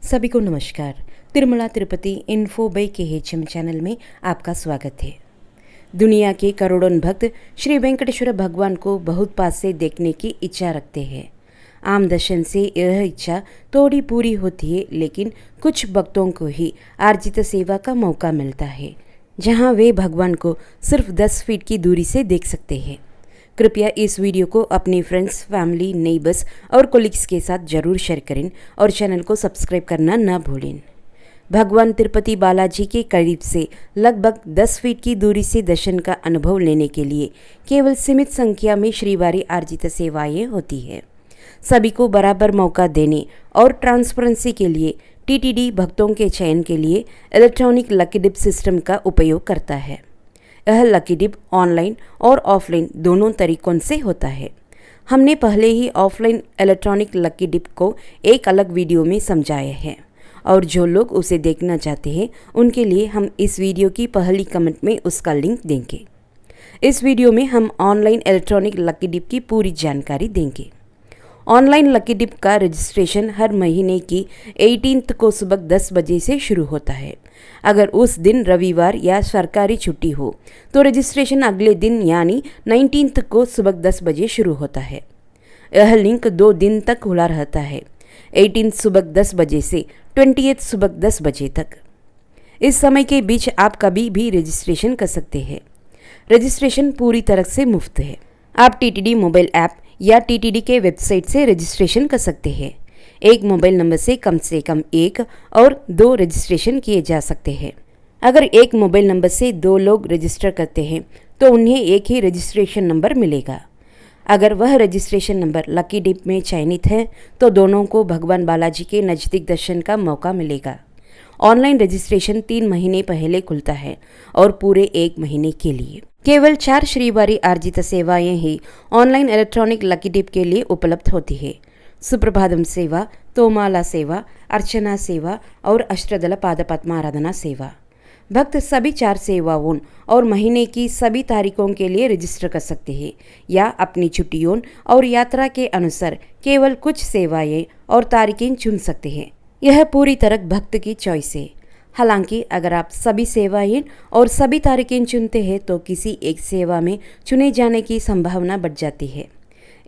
सभी को नमस्कार। Tirumala Tirupati info by KHM channel में आपका स्वागत है। दुनिया के करोड़ों भक्त श्री वेंकटेश्वर भगवान को बहुत पास से देखने की इच्छा रखते हैं। आम दर्शन से यह इच्छा थोड़ी पूरी होती है, लेकिन कुछ भक्तों को ही आर्जित सेवा का मौका मिलता है, जहां वे भगवान को सिर्फ 10 फीट की दूरी से देख सकते हैं। कृपया इस वीडियो को अपने फ्रेंड्स, फैमिली, नेबर्स और कोलिग्स के साथ जरूर शेयर करें और चैनल को सब्सक्राइब करना न भूलें। भगवान तिरुपति बालाजी के करीब से लगभग 10 फीट की दूरी से दर्शन का अनुभव लेने के लिए केवल सीमित संख्या में श्रीवारी आर्जित सेवाएं होती है। सभी को बराबर मौका देने और ट्रांसपेरेंसी के लिए TTD भक्तों के चयन के लिए इलेक्ट्रॉनिक लकी डिप सिस्टम का उपयोग करता है। यह लकी डिप ऑनलाइन और ऑफलाइन दोनों तरीकों से होता है। हमने पहले ही ऑफलाइन इलेक्ट्रॉनिक लकी डिप को एक अलग वीडियो में समझाया है, और जो लोग उसे देखना चाहते हैं उनके लिए हम इस वीडियो की पहली कमेंट में उसका लिंक देंगे। इस वीडियो में हम ऑनलाइन इलेक्ट्रॉनिक लकी डिप की पूरी जानकारी देंगे। ऑनलाइन लकी डिप का रजिस्ट्रेशन हर महीने की 18 को सुबह 10 बजे से शुरू होता है। अगर उस दिन रविवार या सरकारी छुट्टी हो तो रजिस्ट्रेशन अगले दिन यानी 19 को सुबह 10 बजे शुरू होता है। यह लिंक 2 दिन तक खुला रहता है, 18 सुबह 10 बजे से 20 सुबह 10 बजे तक। इस समय के बीच आप कभी भी रजिस्ट्रेशन कर सकते हैं। रजिस्ट्रेशन पूरी तरह से मुफ्त है। आप TTD मोबाइल ऐप या TTD के वेबसाइट से रजिस्ट्रेशन कर सकते हैं। एक मोबाइल नंबर से कम 1 और 2 रजिस्ट्रेशन किए जा सकते हैं। अगर एक मोबाइल नंबर से 2 लोग रजिस्टर करते हैं तो उन्हें एक ही रजिस्ट्रेशन नंबर मिलेगा। अगर वह रजिस्ट्रेशन नंबर लकी डिप में चयनित है तो दोनों को भगवान बालाजी के नज़दीक दर्शन का मौका मिलेगा। ऑनलाइन रजिस्ट्रेशन 3 महीने पहले खुलता है और पूरे 1 महीने के लिए। केवल 4 श्रीवारी आर्जित सेवाएं ही ऑनलाइन इलेक्ट्रॉनिक लकी डिप के लिए उपलब्ध होती है। सुप्रभातम सेवा, तोमाला सेवा, अर्चना सेवा और अष्टदल पाद पद्माराधना सेवा। भक्त सभी 4 सेवाओं और महीने की सभी तारीखों के लिए रजिस्टर कर सकते हैं या अपनी छुट्टियों और यात्रा के अनुसार केवल कुछ सेवाएं और तारीखें चुन सकते हैं। यह पूरी तरह भक्त की चॉइस है। हालांकि अगर आप सभी सेवाएं और सभी तारीखें चुनते हैं तो किसी एक सेवा में चुने जाने की संभावना बढ़ जाती है।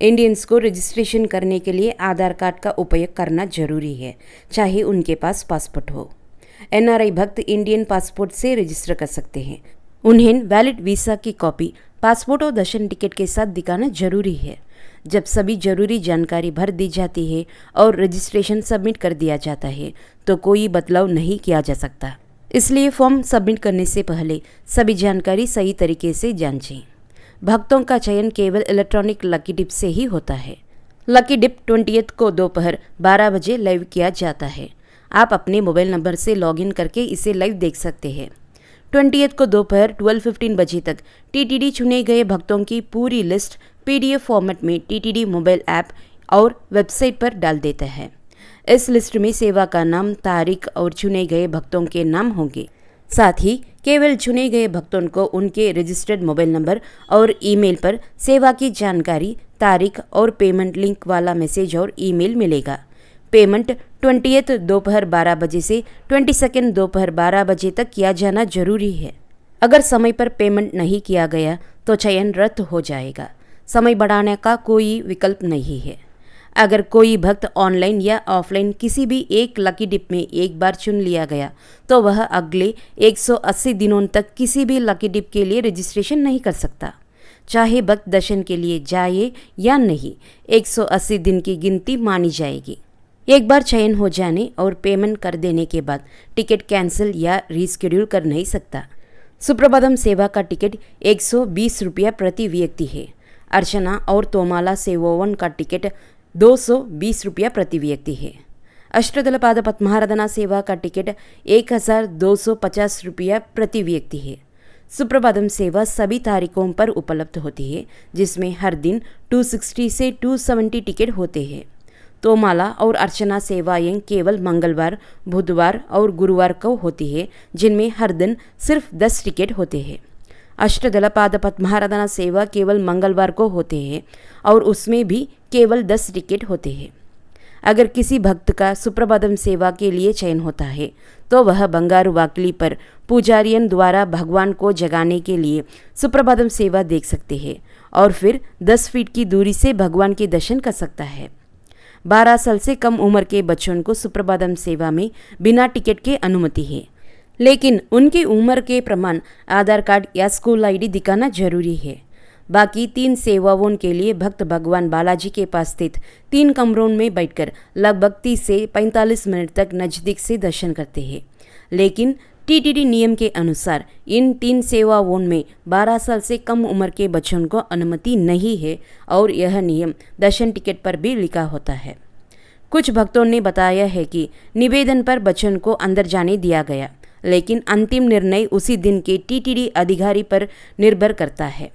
इंडियंस को रजिस्ट्रेशन करने के लिए आधार कार्ड का उपयोग करना जरूरी है, चाहे उनके पास पासपोर्ट हो। NRI भक्त इंडियन पासपोर्ट से रजिस्टर कर सकते हैं। उन्हें वैलिड वीज़ा की कॉपी पासपोर्ट और दर्शन टिकट के साथ दिखाना जरूरी है। जब सभी जरूरी जानकारी भर दी जाती है और रजिस्ट्रेशन सबमिट कर दिया जाता है तो कोई बदलाव नहीं किया जा सकता। इसलिए फॉर्म सबमिट करने से पहले सभी जानकारी सही तरीके से जांचें। भक्तों का चयन केवल इलेक्ट्रॉनिक लकी डिप से ही होता है। लकी डिप 20 को दोपहर 12 बजे लाइव किया जाता है। आप अपने मोबाइल नंबर से लॉगिन करके इसे लाइव देख सकते हैं। 20 को दोपहर 12:15 बजे तक TTD चुने गए भक्तों की पूरी लिस्ट PDF फॉर्मेट में TTD मोबाइल ऐप और वेबसाइट पर डाल देता है। इस लिस्ट में सेवा का नाम, तारीख और चुने गए भक्तों के नाम होंगे। साथ ही केवल चुने गए भक्तों को उनके रजिस्टर्ड मोबाइल नंबर और ईमेल पर सेवा की जानकारी, तारीख और पेमेंट लिंक वाला मैसेज और ईमेल मिलेगा। पेमेंट 20 दोपहर 12 बजे से 22 दोपहर 12 बजे तक किया जाना जरूरी है। अगर समय पर पेमेंट नहीं किया गया तो चयन रद्द हो जाएगा। समय बढ़ाने का कोई विकल्प नहीं है। अगर कोई भक्त ऑनलाइन या ऑफलाइन किसी भी एक लकी डिप में एक बार चुन लिया गया तो वह अगले 180 दिनों तक किसी भी लकी डिप के लिए रजिस्ट्रेशन नहीं कर सकता। चाहे भक्त दर्शन के लिए जाए या नहीं, 180 दिन की गिनती मानी जाएगी। एक बार चयन हो जाने और पेमेंट कर देने के बाद टिकट कैंसिल या रीस्केड्यूल कर नहीं सकता। सुप्रभातम सेवा का टिकट 120 रुपया प्रति व्यक्ति है। अर्चना और तोमाला सेवाओं का टिकट 220 रुपया प्रति व्यक्ति है। अष्टदल पाद पद्माराधना सेवा का टिकट 1250 रुपया प्रति व्यक्ति है। सुप्रभातम सेवा सभी तारीखों पर उपलब्ध होती है, जिसमें हर दिन 260 से 270 टिकट होते हैं। तोमाला और अर्चना सेवाएं केवल मंगलवार, बुधवार और गुरुवार को होती है, जिनमें हर दिन सिर्फ 10 टिकट होते हैं। अष्टदल पाद पद्माराधना सेवा केवल मंगलवार को होते हैं और उसमें भी केवल 10 टिकट होते हैं। अगर किसी भक्त का सुप्रभातम सेवा के लिए चयन होता है तो वह बंगारू वाकली पर पुजारियन द्वारा भगवान को जगाने के लिए सुप्रभातम सेवा देख सकते हैं और फिर 10 फीट की दूरी से भगवान के दर्शन कर सकता है। 12 साल से कम उम्र के बच्चों को सुप्रभातम सेवा में बिना टिकट के अनुमति है, लेकिन उनकी उम्र के प्रमाण आधार कार्ड या स्कूल आईडी दिखाना जरूरी है। बाकी 3 सेवाओं के लिए भक्त भगवान बालाजी के पास स्थित 3 कमरों में बैठकर लगभग 30 से 45 मिनट तक नज़दीक से दर्शन करते हैं, लेकिन टीटीडी नियम के अनुसार इन 3 सेवाओं में 12 साल से कम उम्र के बच्चों को अनुमति नहीं है और यह नियम दर्शन टिकट पर भी लिखा होता है। कुछ भक्तों ने बताया है कि निवेदन पर बच्चों को अंदर जाने दिया गया, लेकिन अंतिम निर्णय उसी दिन के टीटीडी अधिकारी पर निर्भर करता है।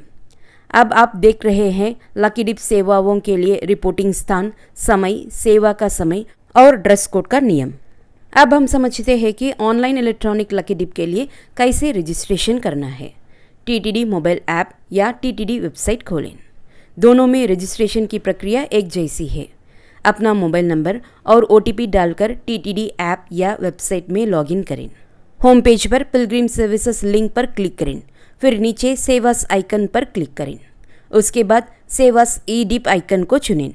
अब आप देख रहे हैं लकी डिप सेवाओं के लिए रिपोर्टिंग स्थान, समय, सेवा का समय और ड्रेस कोड का नियम। अब हम समझते हैं कि ऑनलाइन इलेक्ट्रॉनिक लकी डिप के लिए कैसे रजिस्ट्रेशन करना है। टीटीडी मोबाइल ऐप या टीटीडी वेबसाइट खोलें। दोनों में रजिस्ट्रेशन की प्रक्रिया एक जैसी है। अपना मोबाइल नंबर और OTP डालकर टीटीडी ऐप या वेबसाइट में लॉगिन करें। होम पेज पर पिलग्रिम सर्विसेज लिंक पर क्लिक करें, फिर नीचे सेवास आइकन पर क्लिक करें। उसके बाद सेवास ई-डिप आइकन को चुनें।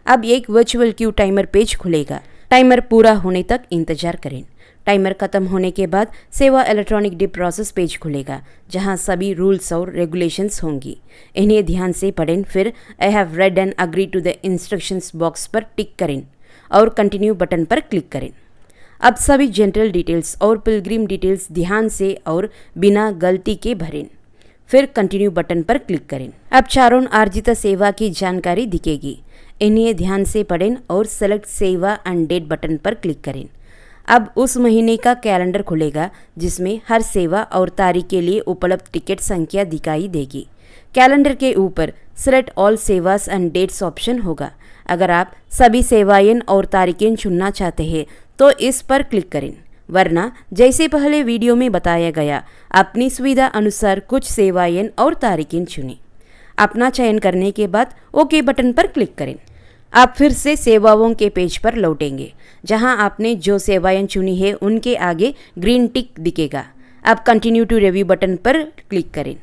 अब एक वर्चुअल क्यू टाइमर पेज खुलेगा। टाइमर पूरा होने तक इंतजार करें। टाइमर खत्म होने के बाद सेवा इलेक्ट्रॉनिक डिप प्रोसेस पेज खुलेगा, जहां सभी रूल्स और रेगुलेशंस होंगी। इन्हें ध्यान से पढ़ें, फिर I have read and agree to the instructions box पर टिक करें और कंटिन्यू बटन पर क्लिक करें। अब सभी जनरल डिटेल्स और पिलग्रिम डिटेल्स ध्यान से और बिना गलती के भरें, फिर कंटिन्यू बटन पर क्लिक करें। अब चारों अर्जित सेवा की जानकारी दिखेगी। इन्हें ध्यान से पढ़ें और सेलेक्ट सेवा एंड डेट बटन पर क्लिक करें। अब उस महीने का कैलेंडर खुलेगा, जिसमें हर सेवा और तारीख के लिए उपलब्ध टिकट संख्या दिखाई देगी। कैलेंडर के ऊपर सेलेक्ट ऑल सेवास एंड डेट्स ऑप्शन होगा। अगर आप सभी सेवाएं और तारीखें चुनना चाहते हैं तो इस पर क्लिक करें, वरना जैसे पहले वीडियो में बताया गया अपनी सुविधा अनुसार कुछ सेवाएं और तारीखें चुनें। अपना चयन करने के बाद ओके बटन पर क्लिक करें। आप फिर से सेवाओं के पेज पर लौटेंगे, जहां आपने जो सेवाएं चुनी है उनके आगे ग्रीन टिक दिखेगा। अब कंटिन्यू टू रिव्यू बटन पर क्लिक करें।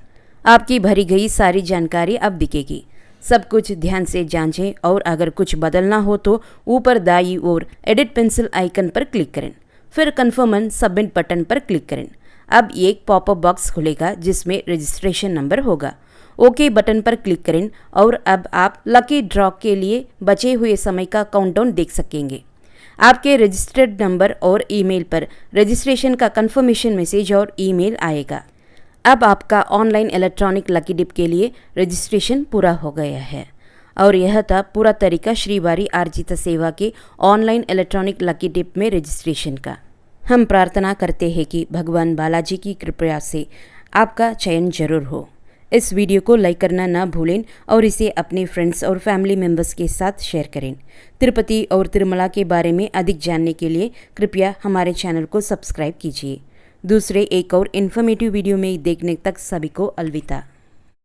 आपकी भरी गई सारी जानकारी अब दिखेगी। सब कुछ ध्यान से जांचें और अगर कुछ बदलना हो तो ऊपर दाईं ओर एडिट पेंसिल आइकन पर क्लिक करें, फिर कन्फर्म एंड सबमिट बटन पर क्लिक करें। अब एक पॉपअप बॉक्स खुलेगा जिसमें रजिस्ट्रेशन नंबर होगा। ओके बटन पर क्लिक करें और अब आप लकी ड्रॉ के लिए बचे हुए समय का काउंटडाउन देख सकेंगे। आपके रजिस्टर्ड नंबर और ईमेल पर रजिस्ट्रेशन का कंफर्मेशन मैसेज और ईमेल आएगा। अब आपका ऑनलाइन इलेक्ट्रॉनिक लकी डिप के लिए रजिस्ट्रेशन पूरा हो गया है और यह था पूरा तरीका श्री वारी अर्जित सेवा के ऑनलाइन इलेक्ट्रॉनिक लकी डिप में रजिस्ट्रेशन का। हम प्रार्थना करते हैं कि भगवान बालाजी की कृपा से आपका चयन जरूर हो। इस वीडियो को लाइक करना ना भूलें और इसे अपने फ्रेंड्स और फैमिली मेंबर्स के साथ शेयर करें। तिरुपति और तिरुमला के बारे में अधिक जानने के लिए कृपया हमारे चैनल को सब्सक्राइब कीजिए। दूसरे एक और इन्फॉर्मेटिव वीडियो में देखने तक सभी को अलविदा।